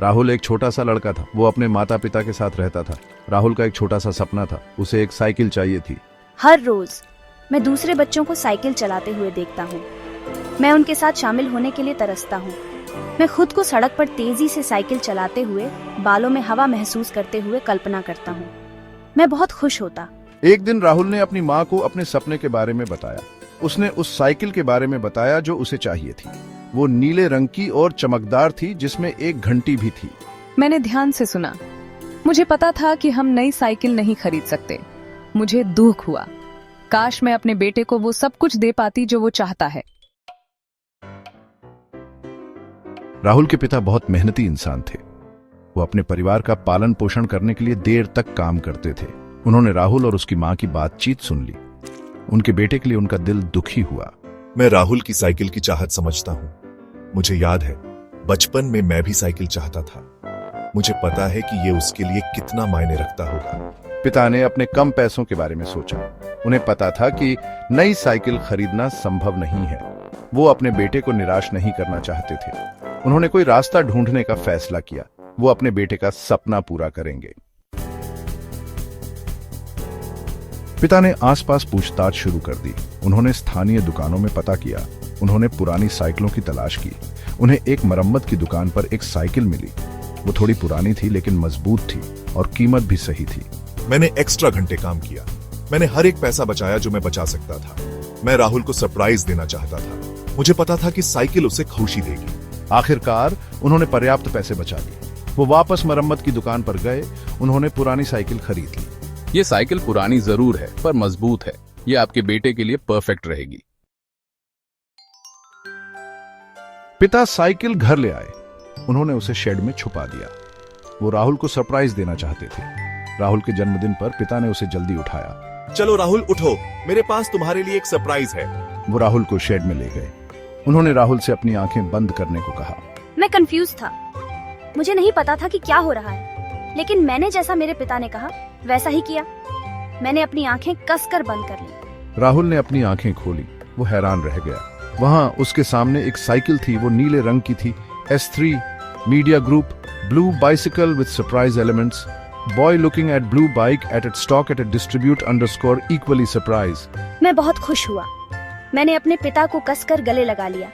राहुल एक छोटा सा लड़का था। वो अपने माता पिता के साथ रहता था। राहुल का एक छोटा सा सपना था, उसे एक साइकिल चाहिए थी। हर रोज मैं दूसरे बच्चों को साइकिल चलाते हुए देखता हूँ। मैं उनके साथ शामिल होने के लिए तरसता हूँ। मैं खुद को सड़क पर तेजी से साइकिल चलाते हुए, बालों में हवा महसूस करते हुए कल्पना करता हूँ। मैं बहुत खुश होता। एक दिन राहुल ने अपनी माँ को अपने सपने के बारे में बताया। उसने उस साइकिल के बारे में बताया जो उसे चाहिए थी। वो नीले रंग की और चमकदार थी, जिसमें एक घंटी भी थी। मैंने ध्यान से सुना। मुझे पता था कि हम नई साइकिल नहीं खरीद सकते। मुझे दुख हुआ। काश मैं अपने बेटे को वो सब कुछ दे पाती जो वो चाहता है। राहुल के पिता बहुत मेहनती इंसान थे। वो अपने परिवार का पालन पोषण करने के लिए देर तक काम करते थे। उन्होंने राहुल और उसकी माँ की बातचीत सुन ली। उनके बेटे के लिए उनका दिल दुखी हुआ। मैं राहुल की साइकिल की चाहत समझता हूँ। मुझे याद है, बचपन में मैं भी साइकिल चाहता था। मुझे पता है कि ये उसके लिए कितना मायने रखता होगा। पिता ने अपने कम पैसों के बारे में सोचा। उन्हें पता था कि नई साइकिल खरीदना संभव नहीं है। वो अपने बेटे को निराश नहीं करना चाहते थे। उन्होंने कोई रास्ता ढूंढने का फैसला किया। वो अपने बेटे का सपना पूरा करेंगे। पिता ने आसपास पूछताछ शुरू कर दी। उन्होंने स्थानीय दुकानों में पता किया। उन्होंने पुरानी साइकिलों की तलाश की। उन्हें एक मरम्मत की दुकान पर एक साइकिल मिली। वो थोड़ी पुरानी थी, लेकिन मजबूत थी और कीमत भी सही थी। मैंने एक्स्ट्रा घंटे काम किया। मैंने हर एक पैसा बचाया जो मैं बचा सकता था। मैं राहुल को सरप्राइज देना चाहता था। मुझे पता था कि साइकिल उसे खुशी देगी। आखिरकार उन्होंने पर्याप्त पैसे बचा लिए। वो वापस मरम्मत की दुकान पर गए। उन्होंने पुरानी साइकिल खरीद ली। ये साइकिल पुरानी जरूर है, पर मजबूत है। ये आपके बेटे के लिए परफेक्ट रहेगी। पिता साइकिल घर ले आए। उन्होंने उसे शेड में छुपा दिया। वो राहुल को सरप्राइज देना चाहते थे। राहुल के जन्मदिन पर पिता ने उसे जल्दी उठाया। चलो राहुल, उठो, मेरे पास तुम्हारे लिए एक सरप्राइज है। वो राहुल को शेड में ले गए। उन्होंने राहुल से अपनी आंखें बंद करने को कहा। मैं कंफ्यूज था। मुझे नहीं पता था कि क्या हो रहा है, लेकिन मैंने जैसा मेरे पिता ने कहा वैसा ही किया। मैंने अपनी आंखें कसकर बंद कर ली। राहुल ने अपनी आंखें खोली। वो हैरान रह गया। वहां उसके सामने एक साइकिल थी। वो नीले रंग की थी। S3 media group, blue bicycle with surprise elements, boy looking at blue bike at it stock at A distribute underscore equally surprise. मैं बहुत खुश हुआ। मैंने अपने पिता को कसकर गले लगा लिया।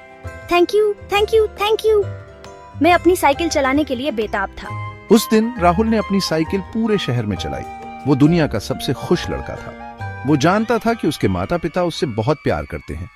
Thank you, thank you, thank you. मैं अपनी साइकिल चलाने के लिए बेताब था। उस दिन राहुल ने अपनी साइकिल पूरे शहर में चलाई। वो दुनिया का सबसे खुश लड़का था। वो जानता था कि उसके माता पिता उससे बहुत प्यार करते हैं।